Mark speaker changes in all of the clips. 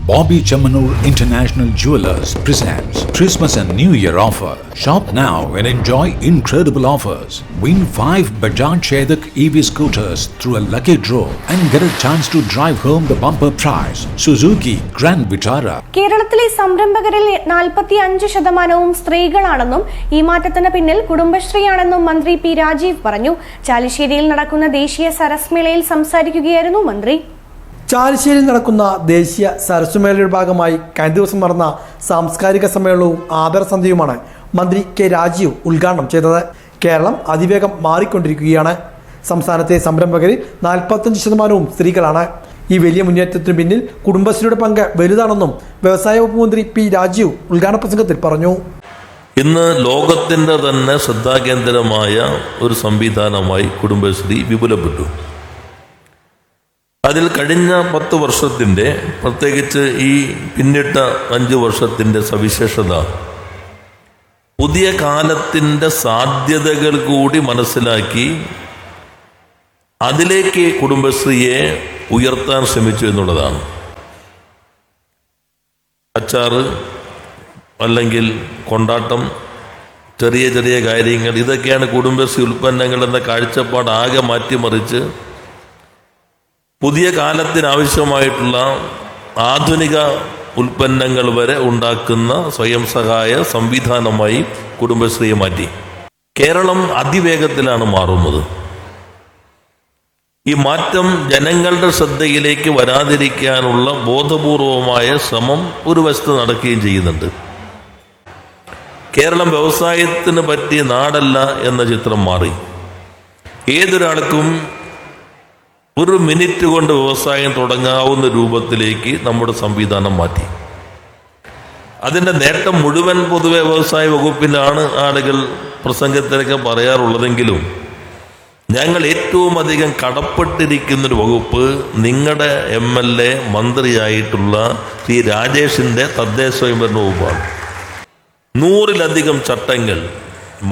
Speaker 1: Bobby Chamanur International Jewelers presents Christmas and New Year offer. Shop now and enjoy incredible offers. Win 5 Bajaj Chetak EV scooters through a lucky draw and get a chance to drive home the bumper prize, Suzuki Grand Vitara.
Speaker 2: കേരളത്തിലെ സംരംഭകരിൽ 45% സ്ത്രീകളാണെന്നും ഈ മാറ്റത്തിന് പിന്നിൽ കുടുംബശ്രീയാണെന്നും മന്ത്രി P Rajeev പറഞ്ഞു. ചാലിശ്ശേരിയിൽ നടക്കുന്ന ദേശീയ സരസ് മേളയിൽ സംസാരിക്കുകയായിരുന്നു മന്ത്രി.
Speaker 3: ചാലിശ്ശേരിയിൽ നടക്കുന്ന ദേശീയ സരസ്സുമേളയുടെ ഭാഗമായി കഴിഞ്ഞ ദിവസം നടന്ന സാംസ്കാരിക സമ്മേളനവും ആദരസന്ധ്യയുമാണ് മന്ത്രി കെ രാജീവ് ഉദ്ഘാടനം ചെയ്തത്. കേരളം അതിവേഗം മാറിക്കൊണ്ടിരിക്കുകയാണ്. സംസ്ഥാനത്തെ സംരംഭകരിൽ 45% സ്ത്രീകളാണ്. ഈ വലിയ മുന്നേറ്റത്തിന് പിന്നിൽ കുടുംബശ്രീയുടെ പങ്ക് വലുതാണെന്നും വ്യവസായ വകുപ്പ് മന്ത്രി പി രാജീവ് ഉദ്ഘാടന പ്രസംഗത്തിൽ പറഞ്ഞു.
Speaker 4: ഇന്ന് ലോകത്തിൻ്റെ തന്നെ ശ്രദ്ധാകേന്ദ്രമായ ഒരു സംവിധാനമായി കുടുംബശ്രീ വിപുലപ്പെട്ടു. അതിൽ കഴിഞ്ഞ 10 വർഷത്തിൻ്റെ, പ്രത്യേകിച്ച് ഈ പിന്നിട്ട 5 വർഷത്തിൻ്റെ സവിശേഷത പുതിയ കാലത്തിൻ്റെ സാധ്യതകൾ കൂടി മനസ്സിലാക്കി അതിലേക്ക് കുടുംബശ്രീയെ ഉയർത്താൻ ശ്രമിച്ചു എന്നുള്ളതാണ്. അച്ചാറ് അല്ലെങ്കിൽ കൊണ്ടാട്ടം, ചെറിയ ചെറിയ കാര്യങ്ങൾ, ഇതൊക്കെയാണ് കുടുംബശ്രീ ഉൽപ്പന്നങ്ങൾ എന്ന കാഴ്ചപ്പാട് ആകെ മാറ്റിമറിച്ച് പുതിയ കാലത്തിനാവശ്യമായിട്ടുള്ള ആധുനിക ഉൽപ്പന്നങ്ങൾ വരെ ഉണ്ടാക്കുന്ന സ്വയം സഹായ സംവിധാനമായി കുടുംബശ്രീയെ മാറ്റി. കേരളം അതിവേഗത്തിലാണ് മാറുന്നത്. ഈ മാറ്റം ജനങ്ങളുടെ ശ്രദ്ധയിലേക്ക് വരാതിരിക്കാനുള്ള ബോധപൂർവമായ ശ്രമം ഒരു വശത്ത് നടക്കുകയും ചെയ്യുന്നുണ്ട്. കേരളം വ്യവസായത്തിന് പറ്റിയ നാടല്ല എന്ന ചിത്രം മാറി. ഏതൊരാൾക്കും ഒരു മിനിറ്റ് കൊണ്ട് വ്യവസായം തുടങ്ങാവുന്ന രൂപത്തിലേക്ക് നമ്മുടെ സംവിധാനം മാറ്റി. അതിൻ്റെ നേട്ടം മുഴുവൻ പൊതുവെ വ്യവസായ വകുപ്പിലാണ് ആളുകൾ പ്രസംഗത്തിലൊക്കെ പറയാറുള്ളതെങ്കിലും ഞങ്ങൾ ഏറ്റവും അധികം കടപ്പെട്ടിരിക്കുന്നൊരു വകുപ്പ് നിങ്ങളുടെ MLA മന്ത്രിയായിട്ടുള്ള ശ്രീ രാജേഷിൻ്റെ തദ്ദേശ സ്വയംഭരണ വകുപ്പാണ്. 100-ലധികം ചട്ടങ്ങൾ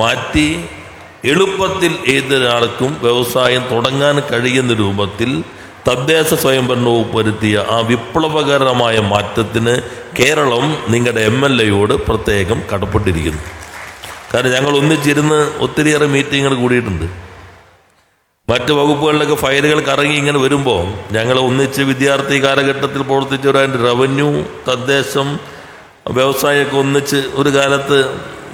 Speaker 4: മാറ്റി എളുപ്പത്തിൽ ഏതൊരാൾക്കും വ്യവസായം തുടങ്ങാൻ കഴിയുന്ന രൂപത്തിൽ തദ്ദേശ സ്വയംഭരണ വകുപ്പ് വരുത്തിയ ആ വിപ്ലവകരമായ മാറ്റത്തിന് കേരളം നിങ്ങളുടെ MLAയോട് പ്രത്യേകം കടപ്പെട്ടിരിക്കുന്നു. കാരണം ഞങ്ങൾ ഒന്നിച്ചിരുന്ന് ഒത്തിരിയേറെ മീറ്റിങ്ങുകൾ കൂടിയിട്ടുണ്ട്. മറ്റ് വകുപ്പുകളിലൊക്കെ ഫയലുകൾ കറങ്ങി ഇങ്ങനെ വരുമ്പോൾ ഞങ്ങൾ ഒന്നിച്ച് വിദ്യാർത്ഥി കാലഘട്ടത്തിൽ പ്രവർത്തിച്ചവരായിട്ട് റവന്യൂ, തദ്ദേശം, വ്യവസായമൊക്കെ ഒന്നിച്ച് ഒരു കാലത്ത്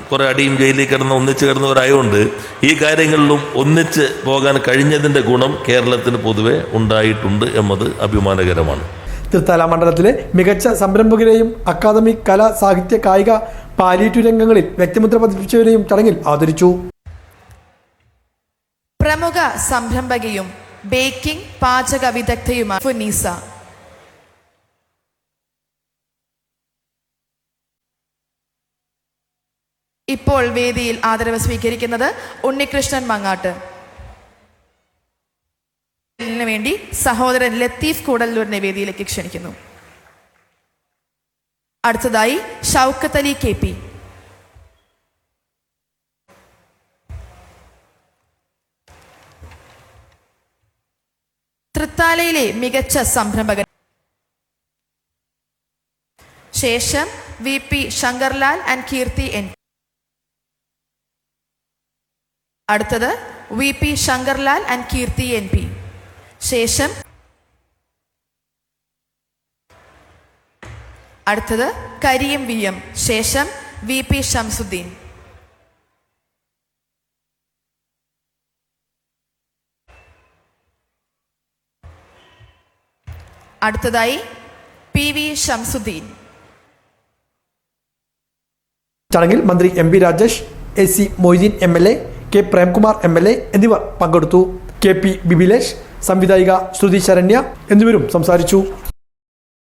Speaker 4: കുറേ അടിയും ജയിലിൽ ഒന്നിച്ച് കിടന്നവരായതുകൊണ്ട് ഈ കാര്യങ്ങളിലും ഒന്നിച്ച് പോകാൻ കഴിഞ്ഞതിൻ്റെ ഗുണം കേരളത്തിന് പൊതുവെ ഉണ്ടായിട്ടുണ്ട് എന്നത് അഭിമാനകരമാണ്.
Speaker 3: തൃത്താല മണ്ഡലത്തിലെ മികച്ച സംരംഭകരെയും അക്കാദമിക്, കല, സാഹിത്യ, കായിക, പാലിയേറ്റീവ് രംഗങ്ങളിൽ വ്യക്തിമുദ്ര പതിപ്പിച്ചവരെയും ചടങ്ങിൽ ആദരിച്ചു.
Speaker 5: പ്രമുഖ സംരംഭകയും ബേക്കിംഗ് പാചക വിദഗ്ധയുമാണ് ഫുനീസ. ഇപ്പോൾ വേദിയിൽ ആദരവ് സ്വീകരിക്കുന്നത് ഉണ്ണികൃഷ്ണൻ മങ്ങാട്ട്. വേണ്ടി സഹോദരൻ ലത്തീഫ് കൂടല്ലൂരിനെ വേദിയിലേക്ക് ക്ഷണിക്കുന്നു. അടുത്തതായി ഷൗക്കത്ത് അലി KP. തൃത്താലയിലെ മികച്ച സംരംഭകൻ. ശേഷം VP Shankarlal and Keerthi N. അടുത്തത് VP Shankarlal and Keerthi NP. ശേഷം അടുത്തത് കരീം VM. ശേഷം VP ഷംസുദ്ദീൻ. അടുത്തതായി PV ഷംസുദ്ദീൻ.
Speaker 3: ചടങ്ങിൽ മന്ത്രി MP Rajesh, AC Moideen MLA, K Premkumar MLA എന്നിവർ പങ്കെടുത്തു. KP ബിബിലേഷ്, സംവിധായിക ശ്രുതി ശരണ്യ എന്നിവരും സംസാരിച്ചു.